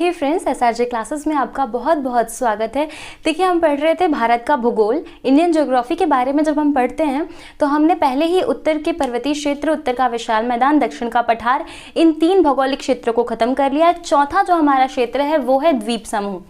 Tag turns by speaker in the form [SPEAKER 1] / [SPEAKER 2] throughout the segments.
[SPEAKER 1] हे friends, SRJ classes में आपका बहुत बहुत स्वागत है। देखिए, हम पढ़ रहे थे भारत का भूगोल, इंडियन ज्योग्राफी के बारे में। जब हम पढ़ते हैं तो हमने पहले ही उत्तर के पर्वतीय क्षेत्र, उत्तर का विशाल मैदान, दक्षिण का पठार, इन 3 भौगोलिक क्षेत्रों को खत्म कर लिया। चौथा जो हमारा क्षेत्र है वो है द्वीप समूह।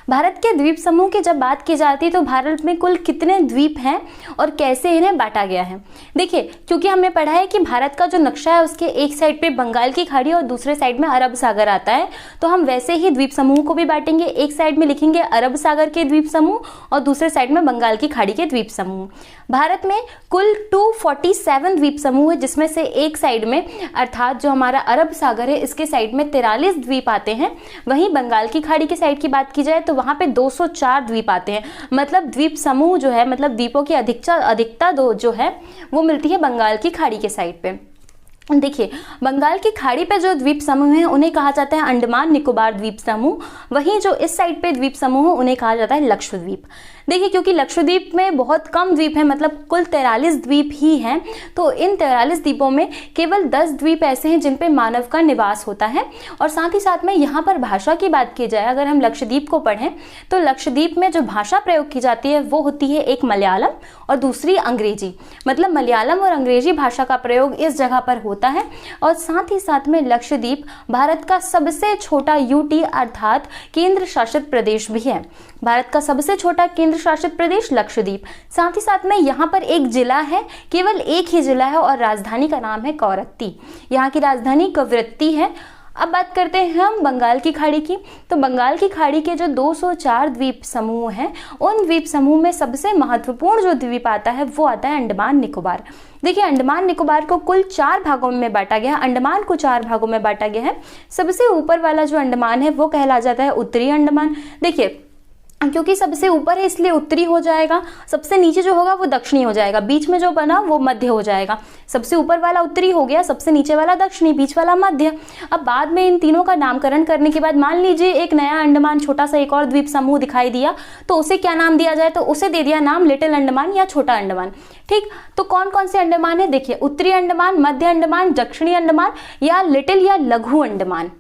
[SPEAKER 1] भारत के द्वीप समूह की जब बात की जाती है तो भारत में कुल कितने द्वीप हैं और कैसे इन्हें बांटा गया है। देखिए, क्योंकि हमने पढ़ा है कि भारत का जो नक्शा है उसके एक साइड पे बंगाल की खाड़ी और दूसरे साइड में अरब सागर आता है, तो हम वैसे ही द्वीप समूह को भी बांटेंगे। एक साइड में लिखेंगे अरब सागर के द्वीप समूह और दूसरे साइड में बंगाल की खाड़ी के द्वीप समूह। भारत में कुल 247 द्वीप समूह है, जिसमें से एक साइड में अर्थात जो हमारा अरब सागर है इसके साइड में 43 द्वीप आते हैं। वहीं बंगाल की खाड़ी के साइड की बात की जाए तो वहां पे 204 द्वीप आते हैं। मतलब द्वीप समूह जो है, मतलब द्वीपों की अधिकता जो है वो मिलती है बंगाल की खाड़ी के साइड पे। देखिए, बंगाल की खाड़ी पे जो द्वीप समूह हैं उन्हें कहा जाता है अंडमान निकोबार द्वीप समूह। वहीं जो इस साइड पे द्वीप समूह उन्हें कहा जाता है लक्षद्वीप। देखिए, क्योंकि लक्षद्वीप में बहुत कम द्वीप है, मतलब कुल 43 द्वीप ही हैं, तो इन 43 द्वीपों में केवल 10 द्वीप ऐसे हैं जिन पे मानव का निवास होता है। और साथ ही साथ में यहाँ पर भाषा की बात की जाए, अगर हम लक्षद्वीप को पढ़ें तो लक्षद्वीप में जो भाषा प्रयोग की जाती है वो होती है एक मलयालम और दूसरी अंग्रेजी। मतलब मलयालम और अंग्रेजी भाषा का प्रयोग इस जगह पर होता है। और साथ ही साथ में लक्षद्वीप भारत का सबसे छोटा यूटी अर्थात केंद्र शासित प्रदेश भी है। भारत का सबसे छोटा केंद्र शासित प्रदेश लक्षद्वीप। साथ ही साथ में यहाँ पर एक जिला है, केवल एक ही जिला है और राजधानी का नाम है कवरत्ती। यहाँ की राजधानी कवरत्ती है। अब बात करते हैं हम बंगाल की खाड़ी की। तो बंगाल की खाड़ी के जो 204 द्वीप समूह हैं, उन द्वीप समूह में सबसे महत्वपूर्ण जो द्वीप आता है वो आता है अंडमान निकोबार। देखिए, अंडमान निकोबार को कुल 4 भागों में बांटा गया है। अंडमान को 4 भागों में बांटा गया है। सबसे ऊपर वाला जो अंडमान है वो कहला जाता है उत्तरी अंडमान। देखिए, क्योंकि सबसे ऊपर है इसलिए उत्तरी हो जाएगा, सबसे नीचे जो होगा वो दक्षिणी हो जाएगा, बीच में जो बना वो मध्य हो जाएगा। सबसे ऊपर वाला उत्तरी हो गया, सबसे नीचे वाला दक्षिणी, बीच वाला मध्य। अब बाद में इन तीनों का नामकरण करने के बाद मान लीजिए एक नया अंडमान, छोटा सा एक और द्वीप समूह दिखाई दिया, तो उसे क्या नाम दिया जाए? तो उसे दे दिया नाम लिटिल अंडमान या छोटा अंडमान। ठीक, तो कौन कौन से अंडमान है? देखिए, उत्तरी अंडमान, मध्य अंडमान, दक्षिणी अंडमान या लिटिल या लघु अंडमान।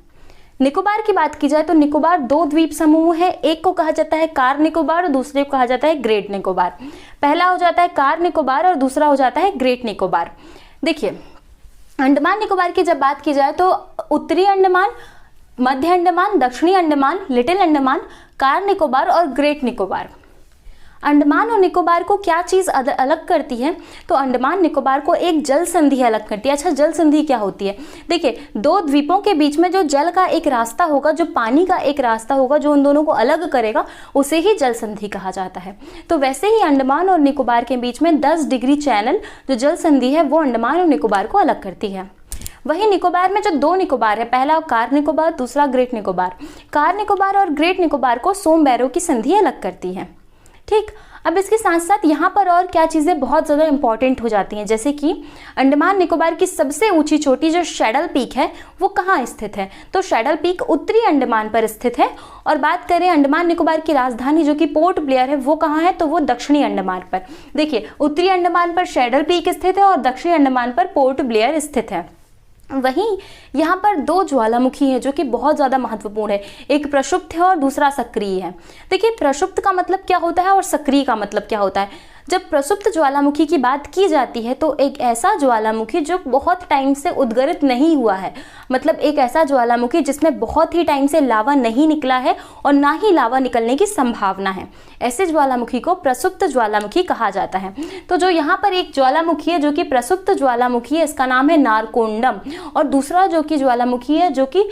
[SPEAKER 1] निकोबार की बात की जाए तो निकोबार 2 द्वीप समूह है। एक को कहा जाता है कार निकोबार और दूसरे को कहा जाता है ग्रेट निकोबार। पहला हो जाता है कार निकोबार और दूसरा हो जाता है ग्रेट निकोबार। देखिए, अंडमान निकोबार की जब बात की जाए तो उत्तरी अंडमान, मध्य अंडमान, दक्षिणी अंडमान, लिटिल अंडमान, कार निकोबार और ग्रेट निकोबार। अंडमान और निकोबार को क्या चीज़ अलग करती है? तो अंडमान निकोबार को एक जल संधि अलग करती है। अच्छा, जल संधि क्या होती है? देखिए, 2 द्वीपों के बीच में जो जल का एक रास्ता होगा, जो पानी का एक रास्ता होगा जो उन दोनों को अलग करेगा, उसे ही जल संधि कहा जाता है। तो वैसे ही अंडमान और निकोबार के बीच में 10 डिग्री चैनल जो जल संधि है वो अंडमान और निकोबार को अलग करती है। वहीं निकोबार में जो 2 निकोबार है, पहला कार निकोबार, दूसरा ग्रेट निकोबार। कार निकोबार और ग्रेट निकोबार को सोम बैरो की संधि अलग करती है। ठीक, अब इसके साथ साथ यहाँ पर और क्या चीज़ें बहुत ज़्यादा इंपॉर्टेंट हो जाती हैं, जैसे कि अंडमान निकोबार की सबसे ऊंची चोटी जो शैडल पीक है वो कहाँ स्थित है? तो शैडल पीक उत्तरी अंडमान पर स्थित है। और बात करें अंडमान निकोबार की राजधानी जो कि पोर्ट ब्लेयर है वो कहाँ है? तो वो दक्षिणी अंडमान पर। देखिए, उत्तरी अंडमान पर शैडल पीक स्थित है और दक्षिणी अंडमान पर पोर्ट ब्लेयर स्थित है। वहीं यहाँ पर 2 ज्वालामुखी हैं जो कि बहुत ज़्यादा महत्वपूर्ण है। एक प्रक्षुब्ध है और दूसरा सक्रिय है। देखिए, प्रक्षुब्ध का मतलब क्या होता है और सक्रिय का मतलब क्या होता है? जब प्रक्षुब्ध ज्वालामुखी की बात की जाती है तो एक ऐसा ज्वालामुखी जो बहुत टाइम से उद्गरित नहीं हुआ है, मतलब एक ऐसा ज्वालामुखी जिसमें बहुत ही टाइम से लावा नहीं निकला है और ना ही लावा निकलने की संभावना है, ऐसे ज्वालामुखी को प्रसुप्त ज्वालामुखी कहा जाता है। तो जो यहाँ पर एक ज्वालामुखी है जो कि प्रसुप्त ज्वालामुखी है, इसका नाम है नारकोंडम। और दूसरा जो कि ज्वालामुखी है जो कि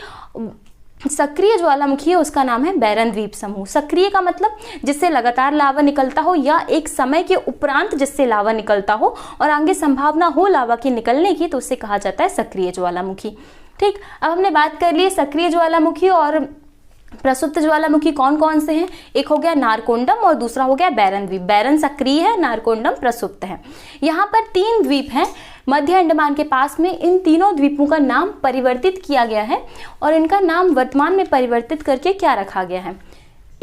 [SPEAKER 1] सक्रिय ज्वालामुखी है, उसका नाम है बैरन द्वीप समूह। सक्रिय का मतलब जिससे लगातार लावा निकलता हो या एक समय के उपरांत जिससे लावा निकलता हो और आगे संभावना हो लावा की निकलने की, तो उससे कहा जाता है सक्रिय ज्वालामुखी। ठीक, अब हमने बात कर ली सक्रिय ज्वालामुखी और प्रसुप्त ज्वालामुखी कौन कौन से हैं। एक हो गया नारकोंडम और दूसरा हो गया बैरन द्वीप। बैरन सक्रिय है, नारकोंडम प्रसुप्त है। यहाँ पर 3 द्वीप हैं मध्य अंडमान के पास में। इन तीनों द्वीपों का नाम परिवर्तित किया गया है और इनका नाम वर्तमान में परिवर्तित करके क्या रखा गया है?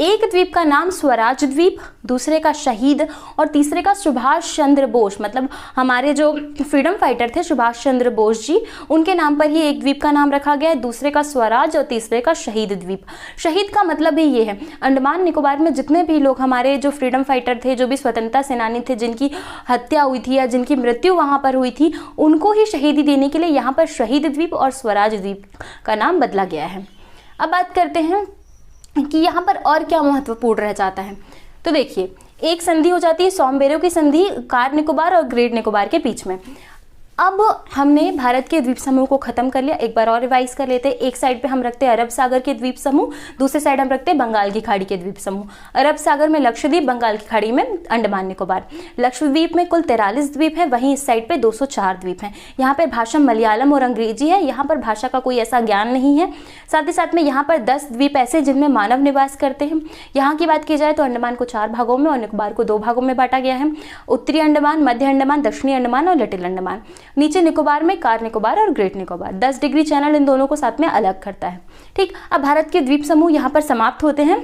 [SPEAKER 1] एक द्वीप का नाम स्वराज द्वीप, दूसरे का शहीद और तीसरे का सुभाष चंद्र बोस, मतलब हमारे जो फ्रीडम फाइटर थे सुभाष चंद्र बोस जी, उनके नाम पर ही एक द्वीप का नाम रखा गया है, दूसरे का स्वराज और तीसरे का शहीद द्वीप। शहीद का मतलब ही ये है, अंडमान निकोबार में जितने भी लोग हमारे जो फ्रीडम फाइटर थे, जो भी स्वतंत्रता सेनानी थे, जिनकी हत्या हुई थी या जिनकी मृत्यु वहाँ पर हुई थी, उनको ही शहीदी देने के लिए यहाँ पर शहीद द्वीप और स्वराज द्वीप का नाम बदला गया है। अब बात करते हैं कि यहाँ पर और क्या महत्वपूर्ण रह जाता है। तो देखिए, एक संधि हो जाती है सॉमबेरो की संधि कार निकोबार और ग्रेट निकोबार के बीच में। अब हमने भारत के द्वीप समूह को खत्म कर लिया, एक बार और रिवाइज कर लेते हैं। एक साइड पे हम रखते हैं अरब सागर के द्वीप समूह, दूसरे साइड हम रखते हैं बंगाल की खाड़ी के द्वीप समूह। अरब सागर में लक्षद्वीप, बंगाल की खाड़ी में अंडमान निकोबार। लक्षद्वीप में कुल 43 द्वीप हैं, वहीं इस साइड पे 204 द्वीप हैं। यहाँ पर भाषा मलयालम और अंग्रेजी है, यहाँ पर भाषा का कोई ऐसा ज्ञान नहीं है। साथ ही साथ में यहाँ पर 10 द्वीप ऐसे जिनमें मानव निवास करते हैं। यहाँ की बात की जाए तो अंडमान को 4 भागों में और निकोबार को 2 भागों में बांटा गया है, उत्तरी अंडमान, मध्य अंडमान, दक्षिणी अंडमान और लिटिल अंडमान। नीचे निकोबार में कार निकोबार और great Nicobar. 10 degree channel in दोनों को साथ में अलग करता है। ठीक, अब भारत के द्वीप समूह यहाँ पर समाप्त होते हैं।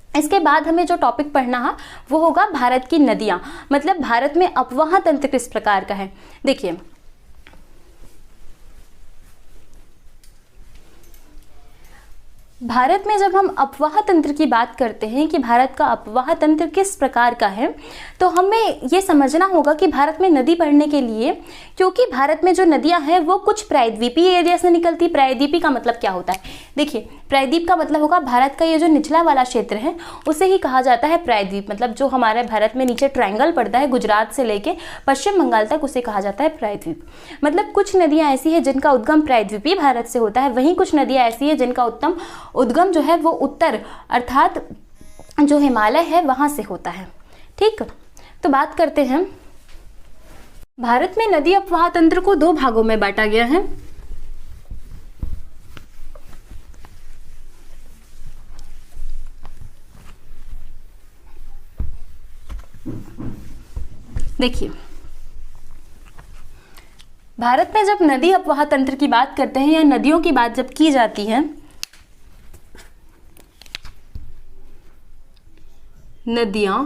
[SPEAKER 1] इसके बाद हमें जो टॉपिक पढ़ना है वो होगा भारत की नदियाँ, मतलब भारत में अपवाह तंत्र किस प्रकार का है। देखिए, भारत में जब हम अपवाह तंत्र की बात करते हैं कि भारत का अपवाह तंत्र किस प्रकार का है, तो हमें ये समझना होगा कि भारत में नदी बढ़ने के लिए, क्योंकि भारत में जो नदियां हैं वो कुछ प्रायद्वीपीय एरिया से निकलती। प्रायद्वीपी का मतलब क्या होता है? देखिए, प्रायद्वीप का मतलब होगा भारत का ये जो निचला वाला क्षेत्र है उसे ही कहा जाता है प्रायद्वीप। मतलब जो हमारे भारत में नीचे ट्रायंगल पड़ता है गुजरात से लेके पश्चिम बंगाल तक, उसे कहा जाता है प्रायद्वीप। मतलब कुछ नदियां ऐसी है जिनका उद्गम प्रायद्वीपीय भारत से होता है, वहीं कुछ नदियां ऐसी है जिनका उद्गम जो है वो उत्तर अर्थात जो हिमालय है वहां से होता है। ठीक, तो बात करते हैं, भारत में नदी अपवाह तंत्र को 2 भागों में बांटा गया है। देखिए, भारत में जब नदी अपवाह तंत्र की बात करते हैं या नदियों की बात जब की जाती है, नदियां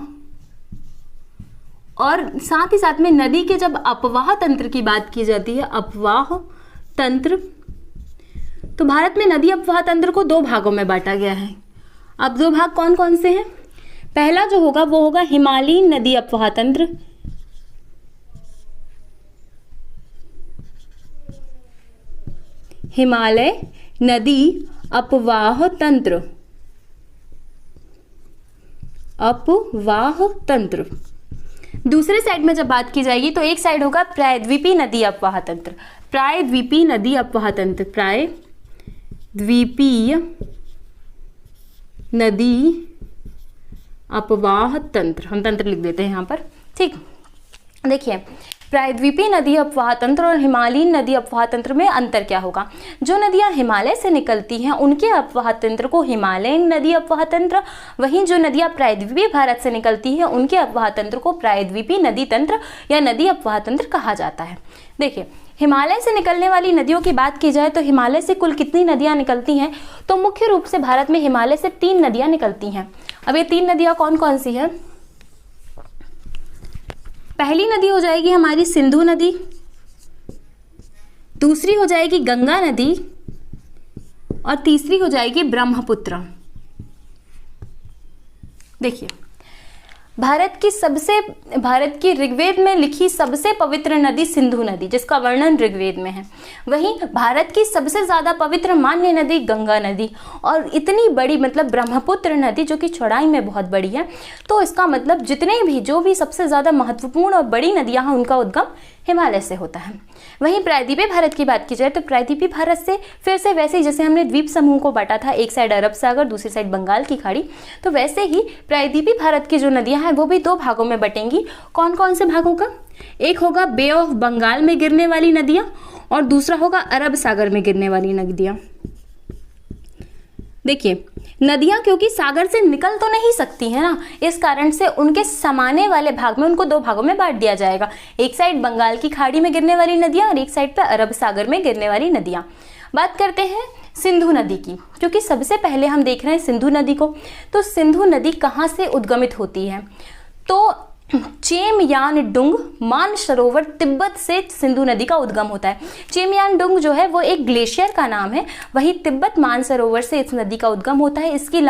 [SPEAKER 1] और साथ ही साथ में नदी के जब अपवाह तंत्र की बात की जाती है, अपवाह तंत्र, तो भारत में नदी अपवाह तंत्र को 2 भागों में बांटा गया है। अब 2 भाग कौन कौन से हैं? पहला जो होगा वो होगा हिमालयीन नदी अपवाह तंत्र, हिमालय नदी अपवाह तंत्र, अपवाह तंत्र। दूसरे साइड में जब बात की जाएगी तो एक साइड होगा प्रायद्वीपीय नदी अपवाह तंत्र, प्रायद्वीपीय नदी अपवाह तंत्र, प्रायद्वीपीय नदी अपवाह तंत्र, हम तंत्र लिख देते हैं यहाँ पर। ठीक, देखिए, प्रायद्वीपीय नदी अपवाह तंत्र और हिमालयीन नदी अपवाह तंत्र में अंतर क्या होगा? जो नदियां हिमालय से निकलती हैं उनके अपवाह तंत्र को हिमालयीन नदी अपवाह तंत्र, वहीं जो नदियां प्रायद्वीपीय भारत से निकलती हैं उनके अपवाह तंत्र को प्रायद्वीपीय नदी तंत्र या नदी अपवाह तंत्र कहा जाता है। देखिए, हिमालय से निकलने वाली नदियों की बात की जाए तो हिमालय से कुल कितनी नदियां निकलती हैं? तो मुख्य रूप से भारत में हिमालय से 3 नदियां निकलती हैं। अब ये 3 नदियां कौन कौन सी हैं? पहली नदी हो जाएगी हमारी सिंधु नदी, दूसरी हो जाएगी गंगा नदी और तीसरी हो जाएगी ब्रह्मपुत्र। देखिए, भारत की ऋग्वेद में लिखी सबसे पवित्र नदी सिंधु नदी, जिसका वर्णन ऋग्वेद में है। वहीं भारत की सबसे ज्यादा पवित्र मान्य नदी गंगा नदी, और इतनी बड़ी मतलब ब्रह्मपुत्र नदी जो कि चौड़ाई में बहुत बड़ी है। तो इसका मतलब जितने भी जो भी सबसे ज्यादा महत्वपूर्ण और बड़ी नदियां हैं उनका उद्गम हिमालय से होता है। वहीं प्रायद्वीपीय भारत की बात की जाए तो प्रायद्वीपीय भारत से फिर से वैसे ही जैसे हमने द्वीप समूह को बांटा था, एक साइड अरब सागर दूसरी साइड बंगाल की खाड़ी, तो वैसे ही प्रायद्वीपीय भारत की जो नदियां हैं वो भी 2 भागों में बटेंगी। कौन कौन से भागों का? एक होगा बे ऑफ बंगाल में गिरने वाली नदियां और दूसरा होगा अरब सागर में गिरने वाली नदियां। देखिए, नदियां क्योंकि सागर से निकल तो नहीं सकती है ना, इस कारण से उनके समाने वाले भाग में उनको 2 भागों में बांट दिया जाएगा। एक साइड बंगाल की खाड़ी में गिरने वाली नदियां और एक साइड पे अरब सागर में गिरने वाली नदियां। बात करते हैं सिंधु नदी की, क्योंकि सबसे पहले हम देख रहे हैं सिंधु नदी को। तो सिंधु नदी कहाँ से उद्गमित होती है? तो चेमयानडुंग मानसरोवर तिब्बत से सिंधु नदी का उद्गम होता है। चेमयानडुंग जो है वो एक ग्लेशियर का नाम है, वही तिब्बत मानसरोवर से इस नदी का उद्गम होता है। इसकी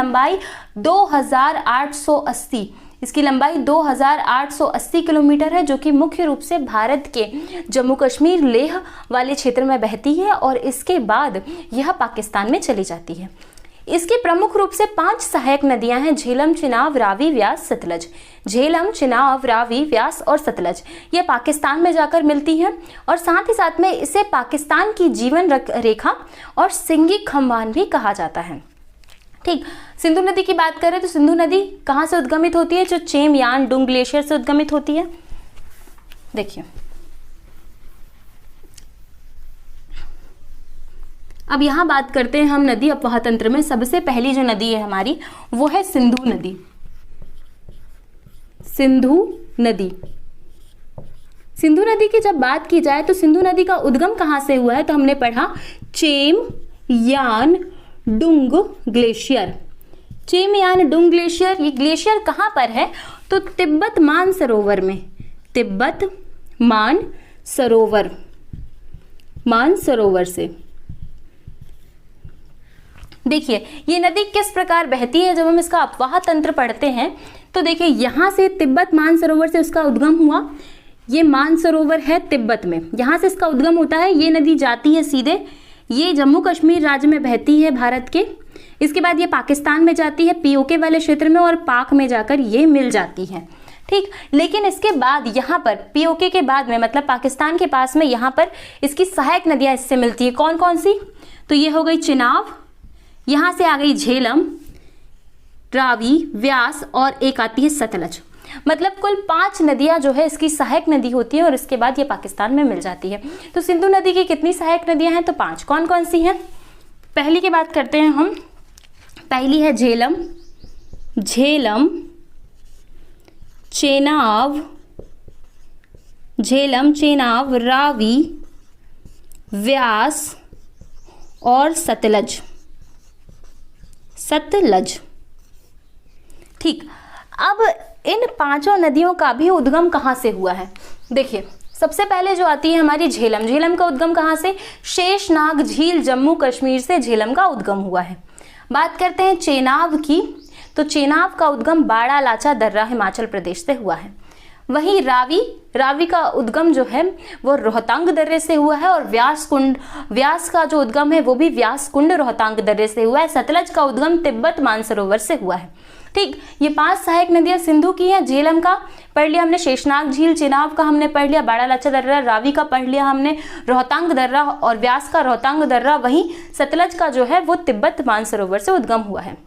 [SPEAKER 1] लंबाई 2880 किलोमीटर है, जो कि मुख्य रूप से भारत के जम्मू कश्मीर लेह वाले क्षेत्र में बहती है और इसके बाद यह पाकिस्तान में चली जाती है। इसकी प्रमुख रूप से 5 सहायक नदियां हैं, झेलम, चिनाब, रावी, व्यास, सतलज। झेलम, चिनाब, रावी, व्यास और सतलज ये पाकिस्तान में जाकर मिलती हैं और साथ ही साथ में इसे पाकिस्तान की जीवन रेखा और सिंगी खम्बान भी कहा जाता है। ठीक, सिंधु नदी की बात करें तो सिंधु नदी कहाँ से उद्गमित होती है? जो चेमयानडुंग ग्लेशियर से उद्गमित होती है। देखिए, अब यहाँ बात करते हैं हम नदी अपवाह तंत्र में। सबसे पहली जो नदी है हमारी वो है सिंधु नदी। सिंधु नदी, सिंधु नदी की जब बात की जाए तो सिंधु नदी का उद्गम कहाँ से हुआ है? तो हमने पढ़ा चेमयानडुंग ग्लेशियर। चेमयानडुंग ग्लेशियर, ये ग्लेशियर कहाँ पर है? तो तिब्बत मानसरोवर में। तिब्बत मानसरोवर से। देखिए ये नदी किस प्रकार बहती है। जब हम इसका अपवाह तंत्र पढ़ते हैं तो देखिए यहाँ से तिब्बत मानसरोवर से उसका उद्गम हुआ। ये मानसरोवर है तिब्बत में, यहाँ से इसका उद्गम होता है। ये नदी जाती है सीधे, ये जम्मू कश्मीर राज्य में बहती है भारत के। इसके बाद ये पाकिस्तान में जाती है पीओके वाले क्षेत्र में और पाक में जाकर ये मिल जाती है। ठीक, लेकिन इसके बाद यहाँ पर पीओके के बाद में मतलब पाकिस्तान के पास में यहाँ पर इसकी सहायक नदियाँ इससे मिलती है। कौन कौन सी? तो ये हो गई चिनाब, यहाँ से आ गई झेलम, रावी, व्यास और एक आती है सतलज। मतलब कुल 5 नदियां जो है इसकी सहायक नदी होती है और इसके बाद ये पाकिस्तान में मिल जाती है। तो सिंधु नदी की कितनी सहायक नदियां हैं? तो 5। कौन कौन सी हैं? पहली की बात करते हैं हम। पहली है झेलम, चेनाब, रावी, व्यास और सतलज। ठीक, अब इन 5 नदियों का भी उद्गम कहाँ से हुआ है? देखिए, सबसे पहले जो आती है हमारी झेलम। झेलम का उद्गम कहाँ से? शेषनाग झील, जम्मू कश्मीर से झेलम का उद्गम हुआ है। बात करते हैं चेनाब की, तो चेनाब का उद्गम बाड़ा लाचा दर्रा हिमाचल प्रदेश से हुआ है। वहीं रावी का उद्गम जो है वो रोहतांग दर्रे से हुआ है और व्यास का जो उद्गम है वो भी व्यास कुंड रोहतांग दर्रे से हुआ है। सतलज का उद्गम तिब्बत मानसरोवर से हुआ है। ठीक, ये 5 सहायक नदियां सिंधु की हैं। झेलम का पढ़ लिया हमने, शेषनाग झील, चिनाब का हमने पढ़ लिया, बाड़ा लाचा दर्रा, रावी का पढ़ लिया हमने, रोहतांग दर्रा और व्यास का रोहतांग दर्रा। वहीं सतलज का जो है वो तिब्बत मानसरोवर से उद्गम हुआ है।